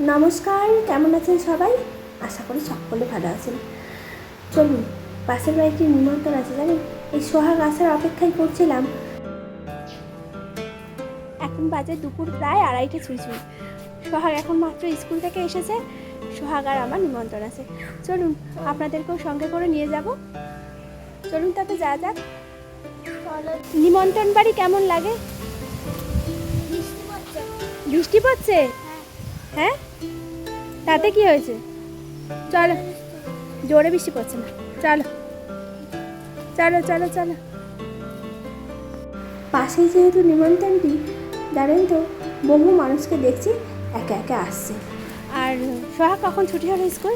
নমস্কার, কেমন আছেন সবাই? আশা করি সকলে ভালো আছেন। চলুন, পাশের বাড়িতে নিমন্ত্রণ আছে জানেন। এই সোহাগ আসার অপেক্ষায় করছিলাম। এখন বাজে দুপুর প্রায় 2:30 ছুঁই। সোহাগ এখন মাত্র স্কুল থেকে এসেছে। সোহাগ আর আমার নিমন্ত্রণ আছে। চলুন, আপনাদেরকেও সঙ্গে করে নিয়ে যাব। চলুন তবে যা যাক। নিমন্ত্রণ বাড়ি কেমন লাগে? বৃষ্টি পড়ছে? হ্যাঁ, তাতে কি হয়েছে? চলো, জোরে বৃষ্টি পড়ছে না। চলো চলো চলো চলো। পাশেই যেহেতু নিমন্ত্রণটি, জানেন তো, বহু মানুষকে দেখছি একে একে আসছে। আর সোহাগ কখন ছুটি হলো স্কুল?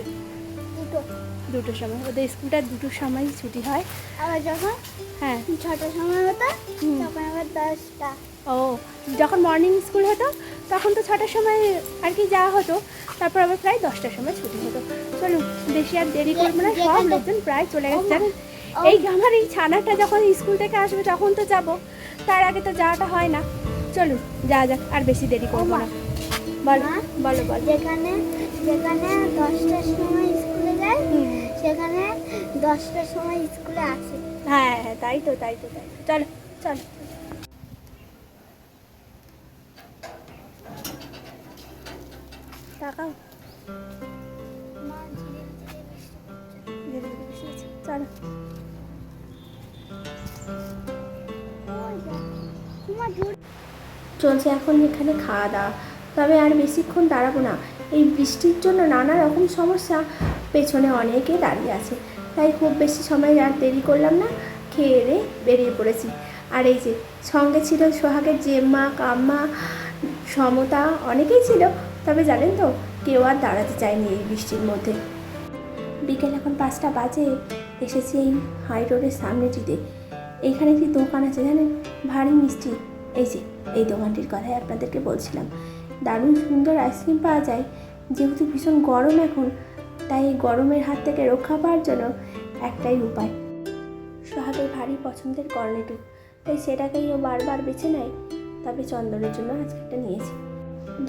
দুটোর সময়। ওদের স্কুলটা 2টোর সময় ছুটি হয়। আবার যখন 6টার সময় হতো তখন আবার 10টা। ও, যখন মর্নিং স্কুল হতো তখন তো 6টার সময় আর কি যাওয়া হতো, তারপর আবার প্রায় 10টার সময় ছুটি হতো। চলুন, বেশি আর দেরি করবো না, সব লোকজন প্রায় চলে গেছে জানেন। এই আমার এই ছানাটা যখন স্কুল থেকে আসবে তখন তো যাব, তার আগে তো যাওয়াটা হয় না। চলুন যা যাক, আর বেশি দেরি করবো না। বলো বলো বলো। যেখানে 10টার সময় স্কুলে যায় সেখানে 10টার সময় স্কুলে আসে। হ্যাঁ, তাই তো। চলো চলো। তাকাও, চলো। চলছে এখন এখানে খাওয়া দাওয়া, তবে আর বেশিক্ষণ দাঁড়াবো না। এই বৃষ্টির জন্য নানা রকম সমস্যা, পেছনে অনেকে দাঁড়িয়ে আছে, তাই খুব বেশি সময় আর দেরি করলাম না, খেয়ে দিয়ে বেরিয়ে পড়েছি। আর এই যে সঙ্গে ছিল সোহাগের জেম্মা, কাম্মা, সমতা, অনেকেই ছিল। তবে জানেন তো, কেউ আর দাঁড়াতে চায়নি এই বৃষ্টির মধ্যে। বিকেল এখন 5টা বাজে। এসেছি এই হাই রোডের সামনেটিতে। এইখানে একটি দোকান আছে জানেন, ভারী মিষ্টি। এই যে এই দোকানটির কথাই আপনাদেরকে বলছিলাম। দারুণ সুন্দর আইসক্রিম পাওয়া যায়। যেহেতু ভীষণ গরম এখন, তাই এই গরমের হাত থেকে রক্ষা পাওয়ার জন্য একটাই উপায়, সোহাগের ভারী পছন্দের কর্নেটো, তাই সেটাকেই ও বারবার বেছে নেয়। তবে চন্দনের জন্য আজকে একটা নিয়েছি।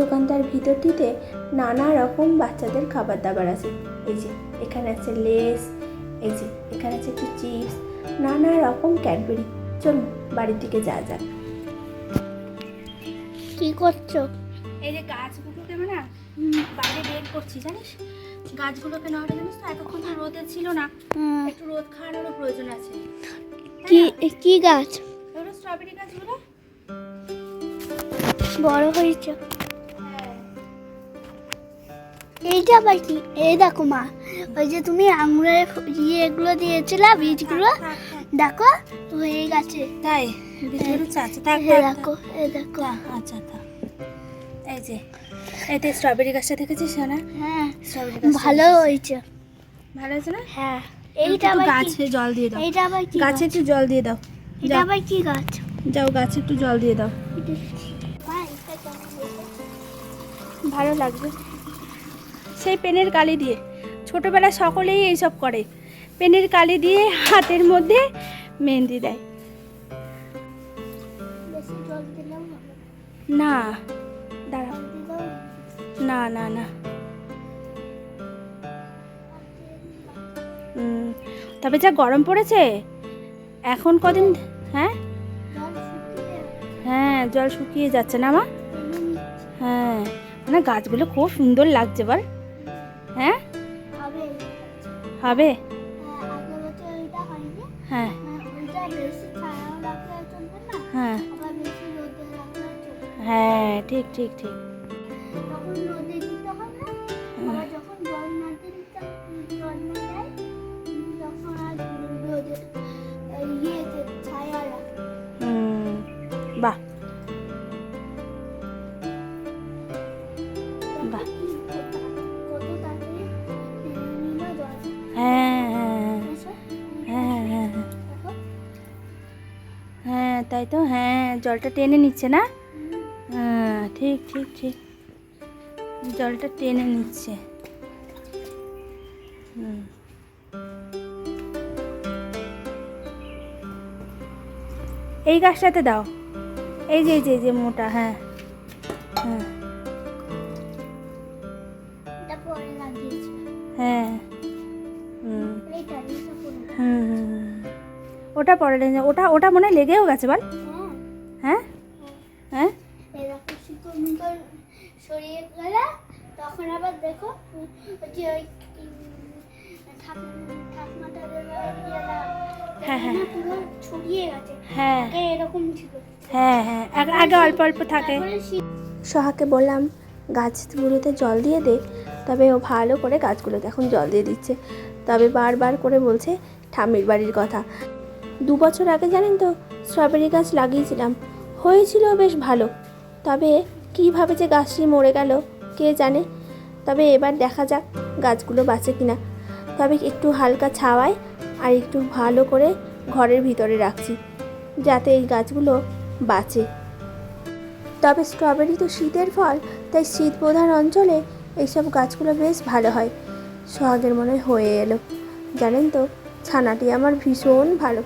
দোকানটার ভিতরটিতে নানা রকম বাচ্চাদের খাবার দাবার আছে। এই যে এখানে আছে লেস, এই যে এখানে আছে একটু চিপস, নানা রকম ক্যাডবেরি। চলুন বাড়ির দিকে যা যাক। কি করছো? এই যে গাছগুলোকে না বাইরে বের করছি জানিস। গাছগুলোকে না হলে জানিস তো, এতক্ষণ তো রোদে ছিল না, একটু রোদ খাওয়ানোরও প্রয়োজন আছে। কি গাছ? ধরো স্ট্রবেরি গাছগুলো বড় হয়েছে। এইটা আবার কি? এই দেখো মা, ওই যে তুমি আঙুরের এগুলো দিয়েছিলা বীজগুলো, দেখো হয়ে গেছে। তাই বীজগুলো চাচ্ছে। দেখো এই দেখো। আচ্ছা থাক। এই যে এতে স্ট্রবেরি গাছটা দেখেছিস না? হ্যাঁ, স্ট্রবেরি গাছ ভালো হয়েছে। ভালো আছে না? হ্যাঁ। এইটা আবার গাছে জল দিয়ে দাও। এইটা আবার কি? গাছে একটু জল দিয়ে দাও। এটা আবার কি গাছ? যাও গাছে একটু জল দিয়ে দাও। ভালো লাগবে। সেই পেনের কালি দিয়ে, ছোটবেলায় সকলেই এইসব করে, পেনের কালি দিয়ে হাতের মধ্যে মেহেন্দি দেয়। না দাঁড়াও, না না না। তবে যা গরম পড়েছে এখন কদিন। হ্যাঁ জল শুকিয়ে যাচ্ছে না মা? হ্যাঁ, মানে গাছগুলো খুব সুন্দর লাগছে বল। হ্যাঁ হবে। হ্যাঁ হ্যাঁ হ্যাঁ, ঠিক ঠিক ঠিক। বাহ বাহ। হ্যাঁ হ্যাঁ হ্যাঁ হ্যাঁ হ্যাঁ, তাই তো। হ্যাঁ, জলটা টেনে নিচ্ছে না? হ্যাঁ ঠিক ঠিক ঠিক, জলটা টেনে নিচ্ছে। এই গাছটাতে দাও। এই যে মোটা। হ্যাঁ হ্যাঁ হ্যাঁ হুম এইটা পুরো। হুম হুম, হুম। ওটা পরে ওটা ওটা মনে হয় লেগেও গেছে বল। হ্যাঁ হ্যাঁ হ্যাঁ এরকম সুন্দর সরিয়ে গেলে তখন আবার দেখো ওই যে ওই ঠাকমাটা হ্যাঁ, হ্যাঁ। পুরো ছড়িয়ে গেছে। হ্যাঁ আগে এরকম ছিল। হ্যাঁ হ্যাঁ আগে অল্প অল্প থাকে। তারপরে সোহাকে বললাম গাছগুলোতে জল দিয়ে দে, তবে ও ভালো করে গাছগুলোতে এখন জল দিয়ে দিচ্ছে। তবে বারবার করে বলছে ঠাম্মির বাড়ির কথা। 2 বছর আগে জানেন তো স্ট্রবেরি গাছ লাগিয়েছিলাম, হয়েছিল বেশ ভালো। তবে কীভাবে যে গাছটি মরে গেল কে জানে। তবে এবার দেখা যাক গাছগুলো বাঁচে কিনা। তবে একটু হালকা ছাওয়ায় আর একটু ভালো করে ঘরের ভিতরে রাখছি, যাতে এই গাছগুলো বাঁচে। তবে স্ট্রবেরি তো শীতের ফল, তাই শীত প্রধান অঞ্চলে এইসব গাছগুলো বেশ ভালো হয়। সোহাগের মনে হয়ে এলো। জানেন তো ছানাটি আমার ভীষণ ভালো।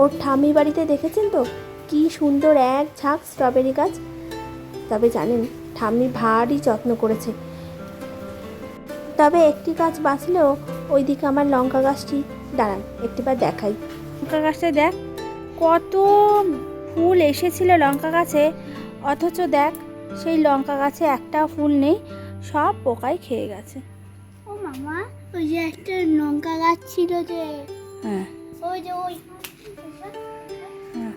ওর ঠাম্মি বাড়িতে দেখেছেন তো কি সুন্দর এক ঝাঁক স্ট্রবেরি গাছ। তবে জানেন ঠাম্মি ভারী যত্ন করেছে। তবে একটি গাছ বাঁচলেও ওইদিকে আমার লঙ্কা গাছটি, দাঁড়ান একটিবার দেখাই। লঙ্কা গাছটা দেখ কত ফুল এসেছিল লঙ্কা গাছে, অথচ দেখ সেই লঙ্কা গাছে একটা ফুল নেই, সব পোকায় খেয়ে গেছে। ও মামা ওই যে একটা লঙ্কা গাছ ছিল যে হ্যাঁ ওই যে ওই হ্যাঁ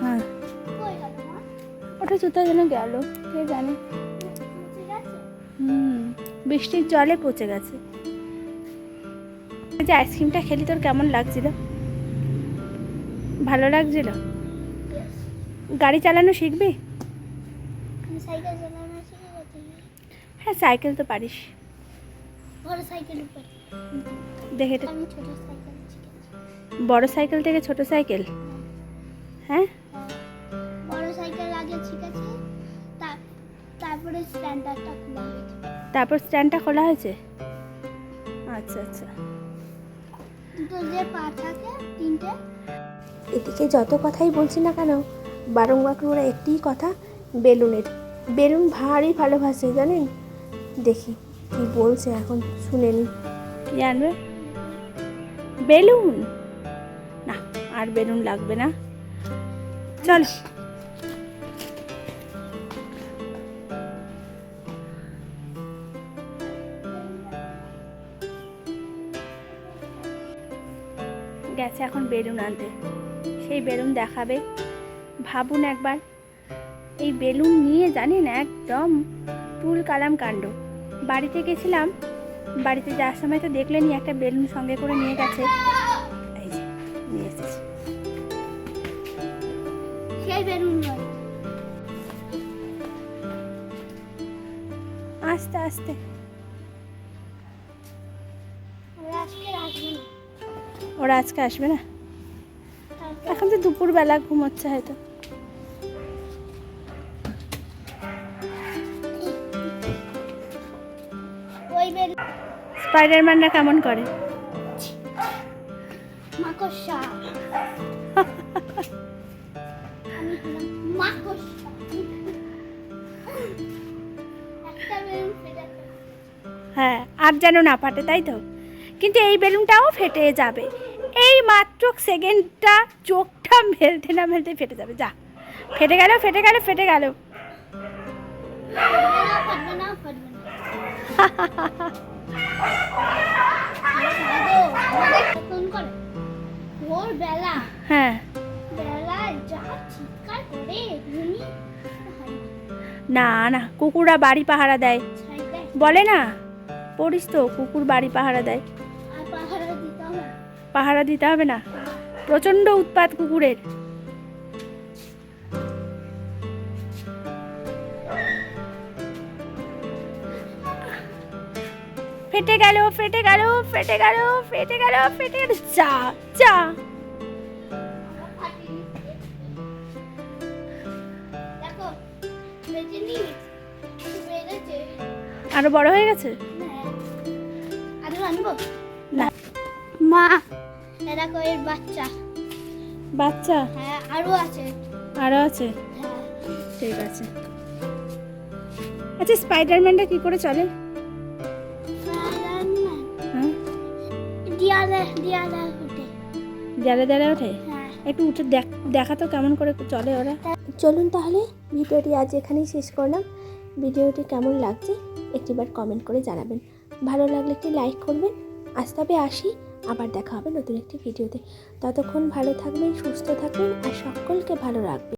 হ্যাঁ কই গেল মা? ওটা কোথায় যেন গেল কে জানে। ঠিক আছে? বৃষ্টির জলে পচে গেছে। এই যে আইসক্রিমটা খেলি তোর কেমন লাগছিল? ভালো লাগছিল? গাড়ি চালানো শিখবি? আমি সাইকেল চালানো শিখে গেছি। হ্যাঁ সাইকেল তো পারিস। বড় সাইকেল উপর দেখে এটা আমি ছোট সাইকেল শিখেছি। বড় সাইকেল থেকে ছোট সাইকেল। হ্যাঁ বড় সাইকেল আগে শিখেছি, তারপরে স্ট্যান্ডারটা খোলা হয়েছে। তারপর স্ট্যান্ডটা খোলা হয়েছে। আচ্ছা আচ্ছা দুটো যে পা থাকে তিনটে। এদিকে যত কথাই বলছি না কেন বারংবার করে একটিই কথা, বেলুনের। বেলুন ভারী ভালোবাসে জানেন। দেখি কি বলছে এখন, শুনে নি। কি আনবে? বেলুন? না আর বেলুন লাগবে না, চল। গেছে এখন বেলুন আনতে, সেই বেলুন দেখাবে। ভাবুন একবার, এই বেলুন নিয়ে জানেন একদম তুল কালাম কাণ্ড। বাড়িতে গেছিলাম, বাড়িতে যাওয়ার সময় তো দেখলেনি একটা বেলুন সঙ্গে করে নিয়ে গেছে। এই যে নিয়ে এসেছি। সেই বেলুন নয়, আস্তে আস্তে। ওরা আজকে আসবে না। ওরা আজকে আসবে না? কালকে এখন তো দুপুরবেলা ঘুমোচ্ছে হয়তো। ওই বেলুন স্পাইডারম্যানরা কেমন করে? মাকড়সা। আমি হলাম মাকড়সা। একটা বেলুন ফেটে গেছে। হ্যাঁ আর যেন না ফাটে, তাই তো। কিন্তু এই বেলুনটাও ফেটে যাবে, এই মাত্র সেকেন্ডটা চোখটা মেলতে না মেলতে ফেটে যাবে। যা, ফেটে গেল ফেটে গেল ফেটে গেল। ফাটবে না, ফাটবে না। দাদু, আমাদের ফোন করে ভোর বেলা, হ্যাঁ বেলায় যা চিৎকার করে ঘুমি না না, কুকুররা বাড়ি পাহারা দেয় বলে না, পড়িস তো কুকুর বাড়ি পাহারা দেয়। আর পাহাড়ে দিতে হবে। পাহারা দিতে হবে না, প্রচণ্ড উৎপাত কুকুরের। ফেটে গেল ফেটে গেল ফেটে গেল ফেটে গেল ফেটে গেল। যা যা, দেখো বেজেনি বেড়েছে। আরো বড় হয়ে গেছে। আরো আনবো না মা, এরা কয়ের বাচ্চা বাচ্চা হ্যাঁ আরও আছে। আরও আছে, হ্যাঁ ঠিক আছে। আচ্ছা স্পাইডারম্যানটা কি করে চলে? স্পাইডারম্যান হ্যাঁ, দেয়ালে দেয়ালে উঠে। দেয়ালে দেয়ালে ওঠে? হ্যাঁ একটু উঠে দেখা তো কেমন করে চলে ওরা। চলুন তাহলে ভিডিওটি আজ এখানেই শেষ করলাম। ভিডিওটি কেমন লাগছে একটিবার কমেন্ট করে জানাবেন। ভালো লাগলে একটি লাইক করবেন। আজ তবে আসি, আবার দেখা হবে নতুন একটি ভিডিওতে। ততক্ষণ ভালো থাকবেন, সুস্থ থাকবেন আর সকলকে ভালো রাখবেন।